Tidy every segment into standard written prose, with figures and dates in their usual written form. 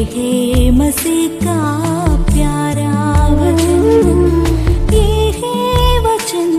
है मसीह का प्यारा वचन, ये है वचन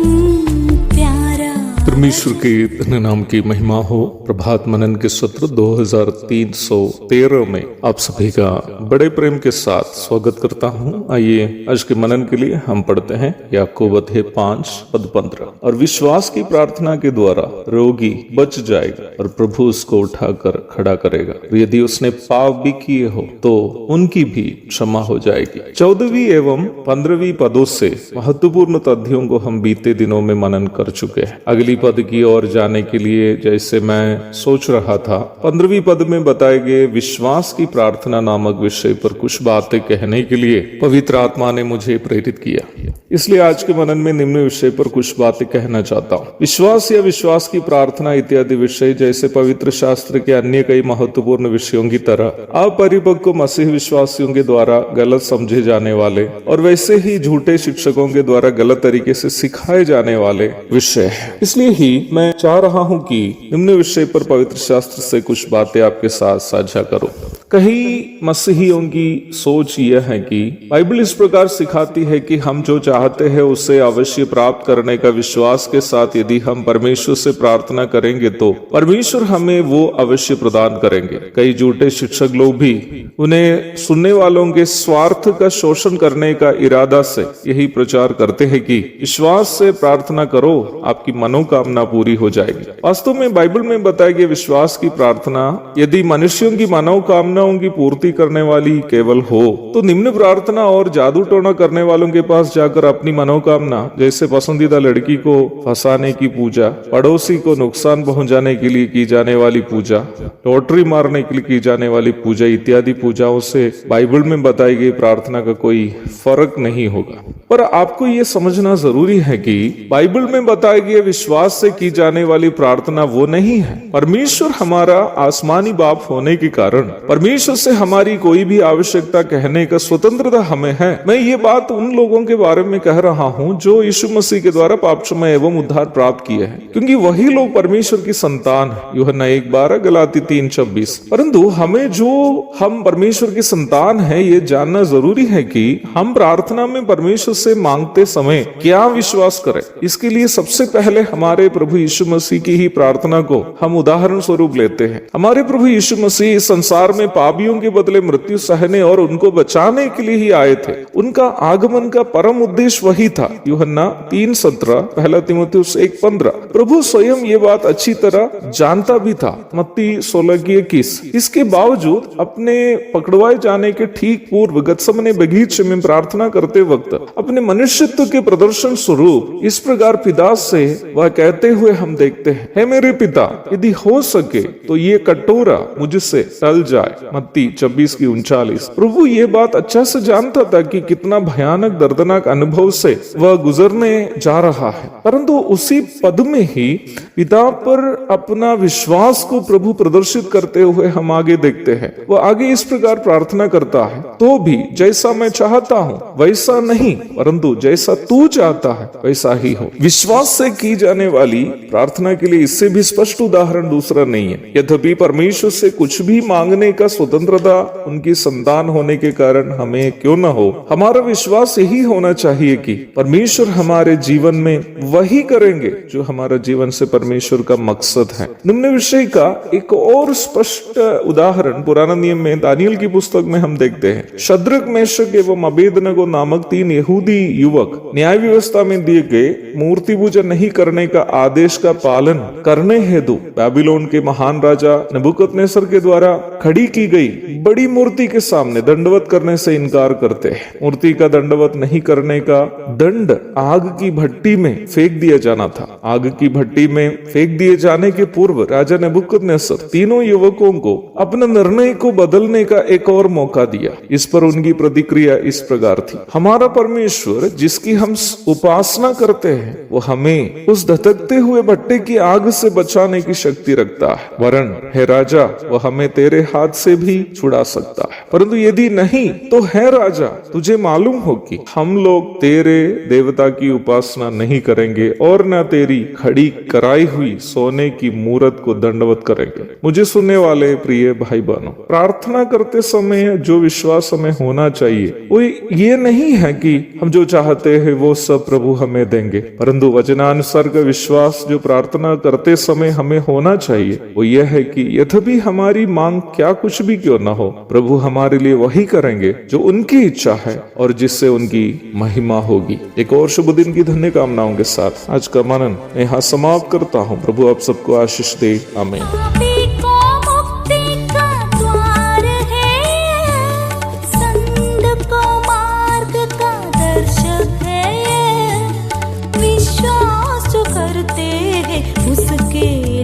प्यारा। परमेश्वर के धन्य नाम की महिमा हो। प्रभात मनन के सत्र 2313 में आप सभी का बड़े प्रेम के साथ स्वागत करता हूं। आइए आज के मनन के लिए हम पढ़ते हैं याकूब अध्याय 5 पद 15। और विश्वास की प्रार्थना के द्वारा रोगी बच जाएगा और प्रभु उसको उठाकर खड़ा करेगा। यदि उसने पाप भी किए हो तो उनकी भी क्षमा हो जाएगी। 14वीं एवं 15वीं पदों से महत्वपूर्ण तथ्यों को हम बीते दिनों में मनन कर चुके हैं। अगली पद की ओर जाने के लिए जैसे मैं सोच रहा था, 15वीं पद में बताए गए विश्वास की प्रार्थना नामक विषय पर कुछ बातें कहने के लिए पवित्र आत्मा ने मुझे प्रेरित किया। इसलिए आज के मनन में निम्न विषय पर कुछ बातें कहना चाहता हूँ। विश्वास या विश्वास की प्रार्थना इत्यादि विषय जैसे पवित्र शास्त्र के अन्य कई महत्वपूर्ण विषयों की तरह अपरिपक्व मसीह विश्वासियों के द्वारा गलत समझे जाने वाले और वैसे ही झूठे शिक्षकों के द्वारा गलत तरीके से सिखाए जाने वाले विषय है। इसलिए ही मैं चाह रहा हूं कि निम्न विषय पर पवित्र शास्त्र से कुछ बातें आपके साथ साझा करूं। कई मसीहियों की सोच यह है कि बाइबल इस प्रकार सिखाती है कि हम जो चाहते हैं उसे अवश्य प्राप्त करने का विश्वास के साथ यदि हम परमेश्वर से प्रार्थना करेंगे तो परमेश्वर हमें वो अवश्य प्रदान करेंगे। कई झूठे शिक्षक लोग भी उन्हें सुनने वालों के स्वार्थ का शोषण करने का इरादा से यही प्रचार करते हैं कि विश्वास से प्रार्थना करो, आपकी मनोकामना पूरी हो जाएगी। वास्तव में बाइबल में बताया गया विश्वास की प्रार्थना यदि मनुष्यों की मनोकामनाओं की पूर्ति करने वाली केवल हो तो निम्न प्रार्थना और जादू टोना करने वालों के पास जाकर अपनी मनोकामना जैसे पसंदीदा लड़की को फंसाने की पूजा, पड़ोसी को नुकसान पहुंचाने के लिए की जाने वाली पूजा, लॉटरी मारने के लिए की जाने वाली पूजा इत्यादि पूजाओं से बाइबल में बताई गई प्रार्थना का कोई फर्क नहीं होगा। पर आपको ये समझना जरूरी है कि बाइबल में बताए गए विश्वास से की जाने वाली प्रार्थना वो नहीं है। परमेश्वर हमारा आसमानी बाप होने के कारण परमेश्वर से हमारी कोई भी आवश्यकता कहने का स्वतंत्रता हमें है। मैं ये बात उन लोगों के बारे में कह रहा हूँ जो यीशु मसीह के द्वारा पाप क्षमा एवं उद्धार प्राप्त किए हैं, क्योंकि वही लोग परमेश्वर की संतान है। यूहन्ना 1:12, गलाती 3:26। परंतु हमें जो हम परमेश्वर की संतान है ये जानना जरूरी है कि हम प्रार्थना में परमेश्वर से मांगते समय क्या विश्वास करें। इसके लिए सबसे पहले हमारे प्रभु यीशु मसीह की ही प्रार्थना को हम उदाहरण स्वरूप लेते हैं। हमारे प्रभु यीशु मसीह इस संसार में पापियों के बदले मृत्यु सहने और उनको बचाने के लिए ही आए थे। उनका आगमन का परम उद्देश्य वही था। यूहन्ना 3:17, पहला तीमुथियुस 1:15। प्रभु स्वयं ये बात अच्छी तरह जानता भी था। मत्ती 16:21। इसके बावजूद अपने पकड़वाए जाने के ठीक पूर्व गतसमने बगीचे में प्रार्थना करते वक्त अपने मनुष्यत्व के प्रदर्शन स्वरूप इस प्रकार पिता से वह कहते हुए हम देखते हैं, हे मेरे पिता, यदि हो सके तो ये कटोरा मुझसे टल जाए। मत्ती 26:39। प्रभु ये बात अच्छा से जानता था कि कितना भयानक दर्दनाक अनुभव से वह गुजरने जा रहा है, परंतु उसी पद में ही पिता पर अपना विश्वास को प्रभु प्रदर्शित करते हुए हम आगे देखते हैं। वह आगे इस प्रकार प्रार्थना करता है, तो भी जैसा मैं चाहता हूँ वैसा नहीं, परंतु जैसा तू चाहता है वैसा ही हो। विश्वास से की जाने वाली प्रार्थना के लिए इससे भी स्पष्ट उदाहरण दूसरा नहीं है। यद्यपि परमेश्वर से कुछ भी मांगने का स्वतंत्रता उनकी संतान होने के कारण हमें क्यों न हो, हमारा विश्वास यही होना चाहिए कि परमेश्वर हमारे जीवन में वही करेंगे जो हमारा जीवन से परमेश्वर का मकसद है। निम्न विषय का एक और स्पष्ट उदाहरण पुराना नियम में दानियल की पुस्तक में हम देखते हैं। शद्रक, मेशक एवं अबेदनगो नामक 3 यहूदी युवक न्याय व्यवस्था में दिए गए मूर्ति पूजा नहीं करने का आदेश का पालन करने हेतु बाबिलोन के महान राजा नबूकदनेस्सर के द्वारा खड़ी की गई बड़ी मूर्ति के सामने दंडवत करने से इनकार करते हैं। मूर्ति का दंडवत नहीं करने का दंड आग की भट्टी में फेंक दिया जाना था। आग की भट्टी में फेंक दिए जाने के पूर्व राजा नबूकदनेस्सर तीनों युवकों को अपना निर्णय को बदलने का एक और मौका दिया। इस पर उनकी प्रतिक्रिया इस प्रकार थी, हमारा परमेश्वर जिसकी हम उपासना करते हैं वो हमें उस धधकते हुए भट्टे की आग से बचाने की शक्ति रखता है, वरन हे राजा वो हमें तेरे हाथ से भी छुड़ा सकता है। परंतु यदि नहीं तो है राजा, तुझे मालूम हो कि हम लोग तेरे देवता की उपासना नहीं करेंगे और न तेरी खड़ी कराई हुई सोने की मूरत को दंडवत करेंगे। मुझे सुनने वाले प्रिय भाई बहनों, प्रार्थना करते समय जो विश्वास हमें होना चाहिए वो ये नहीं है कि हम जो चाहते हैं वो सब प्रभु हमें देंगे, परंतु वचनानुसार का विश्वास जो प्रार्थना करते समय हमें होना चाहिए वो यह है कि यद्यपि हमारी मांग क्या कुछ भी क्यों न हो, प्रभु हमारे लिए वही करेंगे जो उनकी इच्छा है और जिससे उनकी महिमा होगी। एक और शुभ दिन की धन्य कामनाओं के साथ आज का मनन यहाँ समाप्त करता हूँ। प्रभु आप सबको आशीष दे, आमीन। पापी को मुक्ति का द्वार है, संत को मार्ग का दर्शक है, विश्वास जो करते हैं उसके